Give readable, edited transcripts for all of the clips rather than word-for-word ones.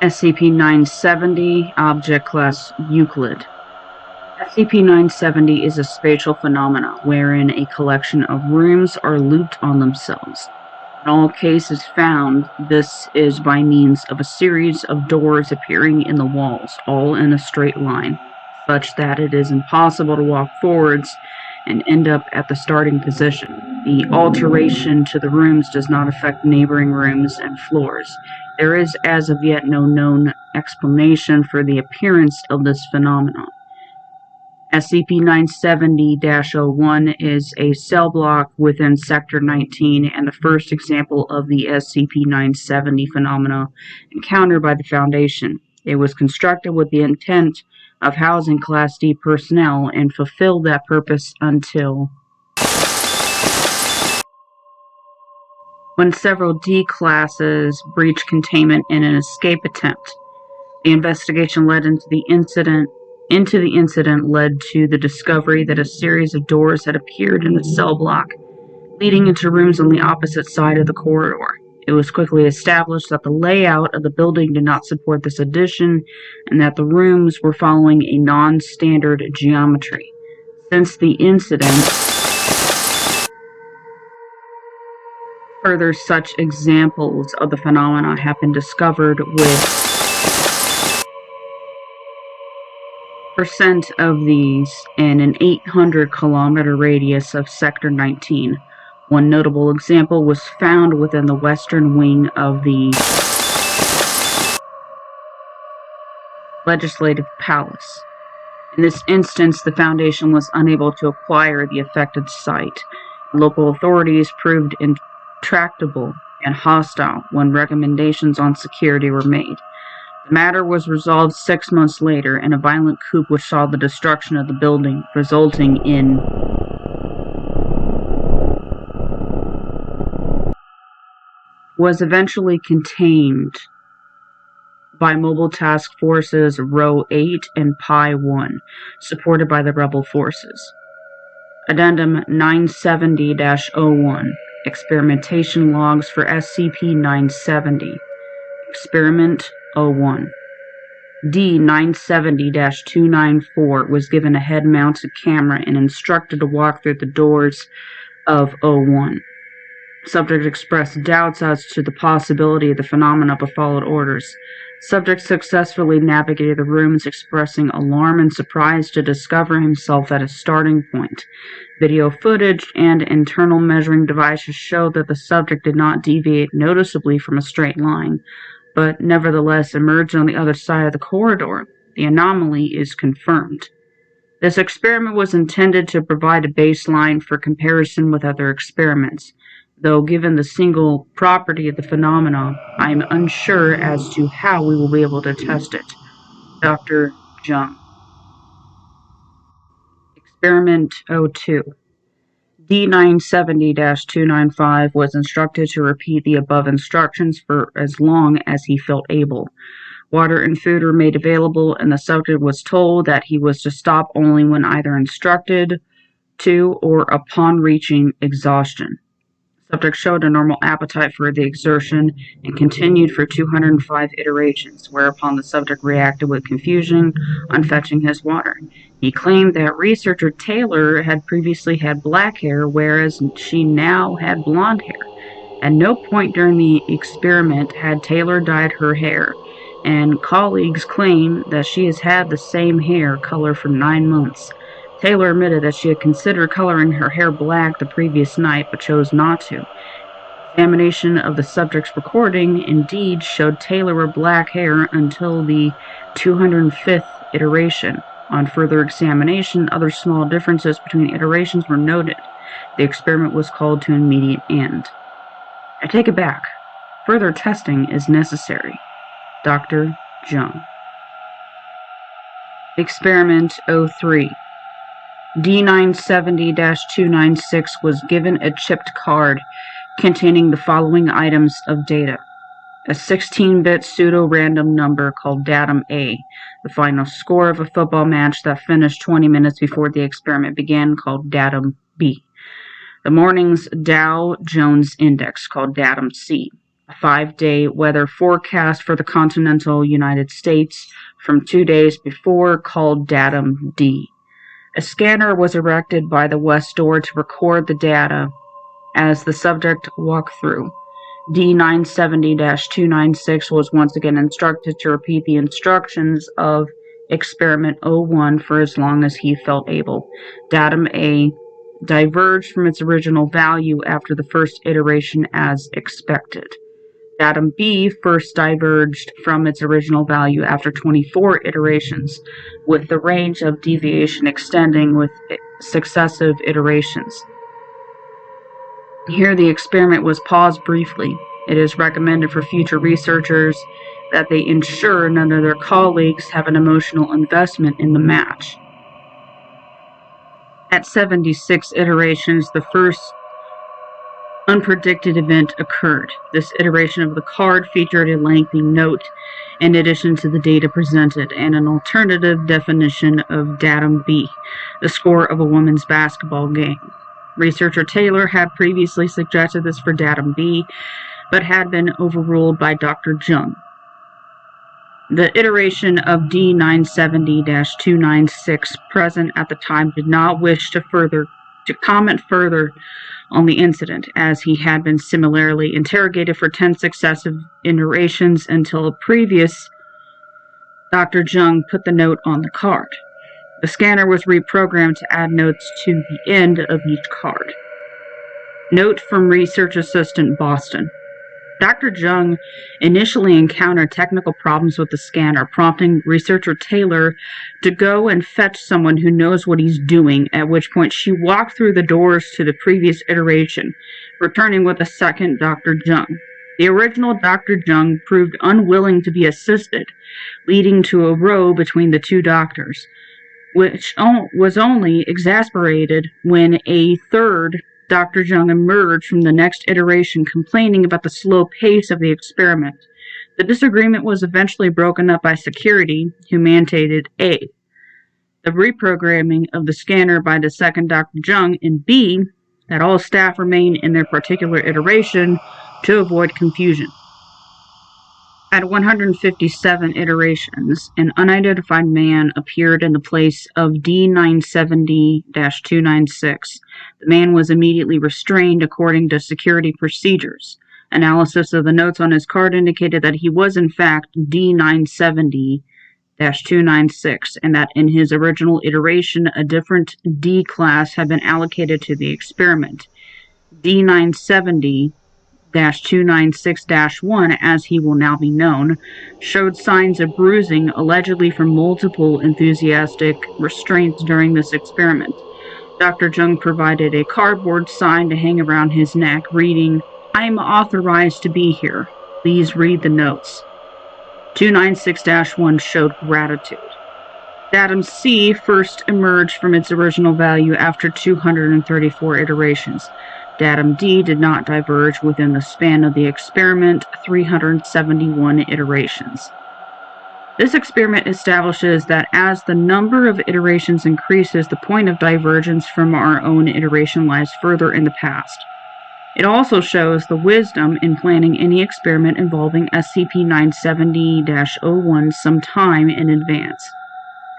SCP-970, Object Class Euclid. SCP-970 is a spatial phenomena wherein a collection of rooms are looped on themselves. In all cases found, this is by means of a series of doors appearing in the walls, all in a straight line, such that it is impossible to walk forwards and end up at the starting position. The alteration to the rooms does not affect neighboring rooms and floors. There is as of yet no known explanation for the appearance of this phenomenon. SCP-970-01 is a cell block within Sector 19 and the first example of the SCP-970 phenomena encountered by the Foundation. It was constructed with the intent of housing Class D personnel and fulfilled that purpose until when several D classes breached containment in an escape attempt. The investigation led into the incident led to the discovery that a series of doors had appeared in the cell block, leading into rooms on the opposite side of the corridor. It was quickly established that the layout of the building did not support this addition, and that the rooms were following a non-standard geometry. Since the incident, further such examples of the phenomena have been discovered with % of these in an 800-kilometer radius of Sector 19. One notable example was found within the western wing of the Legislative Palace. In this instance, the Foundation was unable to acquire the affected site. Local authorities proved intractable and hostile when recommendations on security were made. The matter was resolved 6 months later in a violent coup which saw the destruction of the building, resulting in was eventually contained by Mobile Task Forces Row 8 and Pi 1, supported by the rebel forces. Addendum 970-01, Experimentation Logs for SCP-970. Experiment 01. D-970-294 was given a head-mounted camera and instructed to walk through the doors of 01. Subject expressed doubts as to the possibility of the phenomena but followed orders. Subject successfully navigated the rooms, expressing alarm and surprise to discover himself at a starting point. Video footage and internal measuring devices show that the subject did not deviate noticeably from a straight line, but nevertheless emerged on the other side of the corridor. The anomaly is confirmed. This experiment was intended to provide a baseline for comparison with other experiments, though given the single property of the phenomena, I am unsure as to how we will be able to test it. Dr. Jung. Experiment 02. D-970-295 was instructed to repeat the above instructions for as long as he felt able. Water and food were made available, and the subject was told that he was to stop only when either instructed to or upon reaching exhaustion. Subject showed a normal appetite for the exertion and continued for 205 iterations, whereupon the subject reacted with confusion on fetching his water. He claimed that researcher Taylor had previously had black hair, whereas she now had blonde hair. At no point during the experiment had Taylor dyed her hair, and colleagues claim that she has had the same hair color for 9 months. Taylor admitted that she had considered coloring her hair black the previous night, but chose not to. Examination of the subject's recording indeed showed Taylor with black hair until the 205th iteration. On further examination, other small differences between iterations were noted. The experiment was called to an immediate end. I take it back. Further testing is necessary. Dr. Jung. Experiment 03. D-970-296 was given a chipped card containing the following items of data. A 16-bit pseudo-random number called Datum A, the final score of a football match that finished 20 minutes before the experiment began called Datum B, the morning's Dow Jones Index called Datum C, a 5-day weather forecast for the continental United States from 2 days before called Datum D. A scanner was erected by the west door to record the data as the subject walked through. D-970-296 was once again instructed to repeat the instructions of Experiment 01 for as long as he felt able. Datum A diverged from its original value after the first iteration as expected. Datum B first diverged from its original value after 24 iterations, with the range of deviation extending with successive iterations. Here the experiment was paused briefly. It is recommended for future researchers that they ensure none of their colleagues have an emotional investment in the match. At 76 iterations, the first unpredicted event occurred. This iteration of the card featured a lengthy note in addition to the data presented, and an alternative definition of Datum B, the score of a women's basketball game. Researcher Taylor had previously suggested this for Datum B, but had been overruled by Dr. Jung. The iteration of D-970-296 present at the time did not wish to comment further on the incident, as he had been similarly interrogated for 10 successive iterations until a previous Dr. Jung put the note on the card. The scanner was reprogrammed to add notes to the end of each card. Note from Research Assistant Boston. Dr. Jung initially encountered technical problems with the scanner, prompting researcher Taylor to go and fetch someone who knows what he's doing, at which point she walked through the doors to the previous iteration, returning with a second Dr. Jung. The original Dr. Jung proved unwilling to be assisted, leading to a row between the two doctors, which was only exasperated when a third Dr. Jung emerged from the next iteration complaining about the slow pace of the experiment. The disagreement was eventually broken up by security, who mandated A, the reprogramming of the scanner by the second Dr. Jung, and B, that all staff remain in their particular iteration to avoid confusion. At 157 iterations, an unidentified man appeared in the place of D-970-296. The man was immediately restrained according to security procedures. Analysis of the notes on his card indicated that he was in fact D-970-296, and that in his original iteration a different D class had been allocated to the experiment. D-970-296-1, as he will now be known, showed signs of bruising, allegedly from multiple enthusiastic restraints during this experiment. Dr. Jung provided a cardboard sign to hang around his neck, reading, "I am authorized to be here. Please read the notes." 296-1 showed gratitude. Datum C first emerged from its original value after 234 iterations. Datum D did not diverge within the span of the experiment, 371 iterations. This experiment establishes that as the number of iterations increases, the point of divergence from our own iteration lies further in the past. It also shows the wisdom in planning any experiment involving SCP-970-01 some time in advance,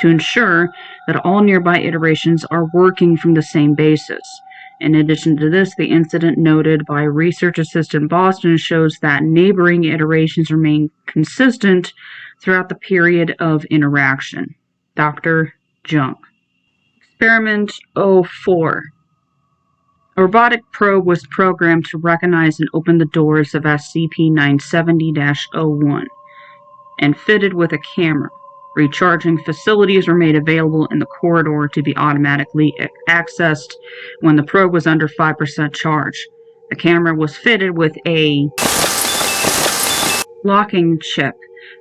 to ensure that all nearby iterations are working from the same basis. In addition to this, the incident noted by Research Assistant Boston shows that neighboring iterations remain consistent throughout the period of interaction. Dr. Jung. Experiment 04. A robotic probe was programmed to recognize and open the doors of SCP-970-01 and fitted with a camera. Recharging facilities were made available in the corridor to be automatically accessed when the probe was under 5% charge. The camera was fitted with a locking chip,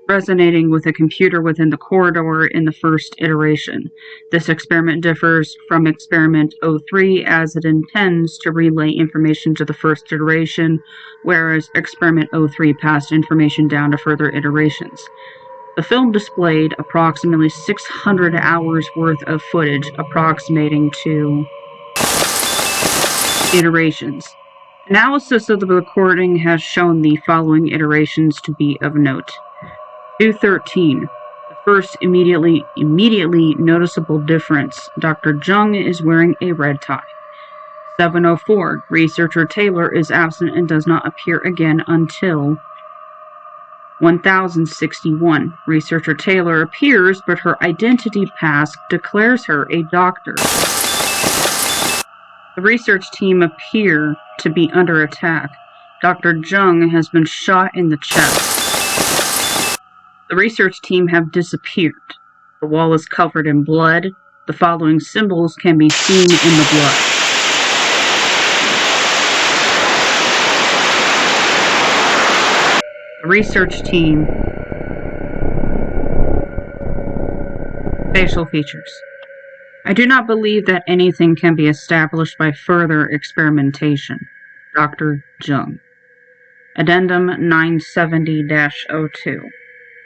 resonating with a computer within the corridor in the first iteration. This experiment differs from Experiment 03 as it intends to relay information to the first iteration, whereas Experiment 03 passed information down to further iterations. The film displayed approximately 600 hours worth of footage, approximating to iterations. Analysis of the recording has shown the following iterations to be of note. 213. The first immediately noticeable difference. Dr. Jung is wearing a red tie. 704. Researcher Taylor is absent and does not appear again until 1061. Researcher Taylor appears, but her identity pass declares her a doctor. The research team appear to be under attack. Dr. Jung has been shot in the chest. The research team have disappeared. The wall is covered in blood. The following symbols can be seen in the blood. The research team. Facial features. I do not believe that anything can be established by further experimentation. Dr. Jung. Addendum 970-02.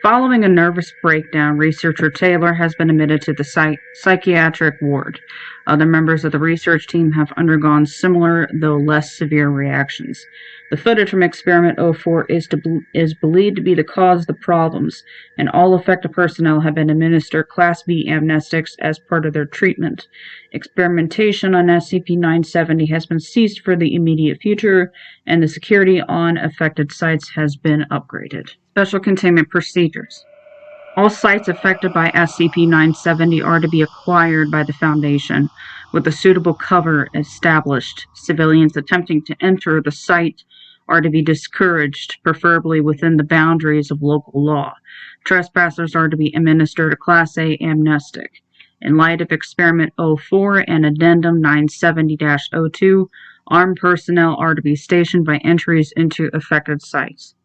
Following a nervous breakdown, researcher Taylor has been admitted to the psychiatric ward. Other members of the research team have undergone similar, though less severe, reactions. The footage from Experiment 04 is believed to be the cause of the problems, and all affected personnel have been administered Class B amnestics as part of their treatment. Experimentation on SCP-970 has been ceased for the immediate future, and the security on affected sites has been upgraded. Special containment procedures. All sites affected by SCP-970 are to be acquired by the Foundation, with a suitable cover established. Civilians attempting to enter the site are to be discouraged, preferably within the boundaries of local law. Trespassers are to be administered a Class A amnestic. In light of Experiment 04 and Addendum 970-02, armed personnel are to be stationed by entries into affected sites.